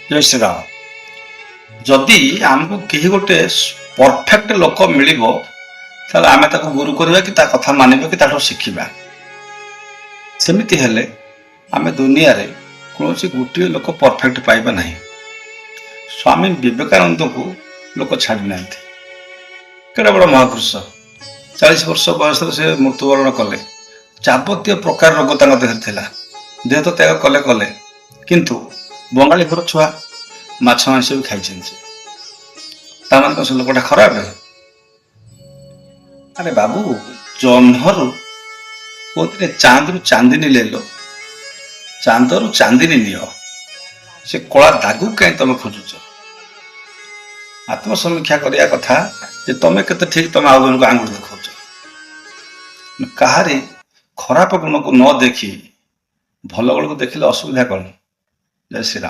ଜୟ ଶ୍ରୀରାମ। ଯଦି ଆମକୁ କେହି ଗୋଟେ ପରଫେକ୍ଟ ଲୋକ ମିଳିବ ତାହେଲେ ଆମେ ତାକୁ ଗୁରୁ କରିବା କି ତା କଥା ମାନିବା କି ତାଠାରୁ ଶିଖିବା। ସେମିତି ହେଲେ ଆମେ ଦୁନିଆରେ କୌଣସି ଗୋଟିଏ ଲୋକ ପରଫେକ୍ଟ ପାଇବା ନାହିଁ। ସ୍ୱାମୀ ବିବେକାନନ୍ଦଙ୍କୁ ଲୋକ ଛାଡ଼ି ନାହାନ୍ତି। କେଡ଼େ ବଡ଼ ମହାପୁରୁଷ, 40 ବର୍ଷ ବୟସରେ ସେ ମୃତ୍ୟୁବରଣ କଲେ। ଯାବତୀୟ ପ୍ରକାର ରୋଗ ତାଙ୍କ ଦେହରେ ଥିଲା, ଦେହ ତ ତ୍ୟାଗ କଲେ କଲେ, କିନ୍ତୁ ବଙ୍ଗାଳୀ ଘର ଛୁଆ ମାଛ ମାଂସ ବି ଖାଇଛନ୍ତି। ତାମାନେ କଣ ସେ ଲୋକଟା ଖରାପ? ଆରେ ବାବୁ, ଜହ୍ନରୁ କହୁଥିଲେ ଚାନ୍ଦରୁ ଚାନ୍ଦିନୀ ଲେଲୋ, ଚାନ୍ଦରୁ ଚାନ୍ଦିନୀ ନିଅ। ସେ କଳା ଦାଗକୁ କାହିଁ ତମେ ଖୋଜୁଛ? ଆତ୍ମସମୀକ୍ଷା କରିବା କଥା ଯେ ତମେ କେତେ ଠିକ ତମେ ଆଉ ଜଣଙ୍କୁ ଆଙ୍ଗୁଳି ଦେଖାଉଛ। କାହାରି ଖରାପ ଗୁଣକୁ ନ ଦେଖି ଭଲ ଗୁଣକୁ ଦେଖିଲେ ଅସୁବିଧା କଣ? ଜୟ ଶ୍ରୀରାମ।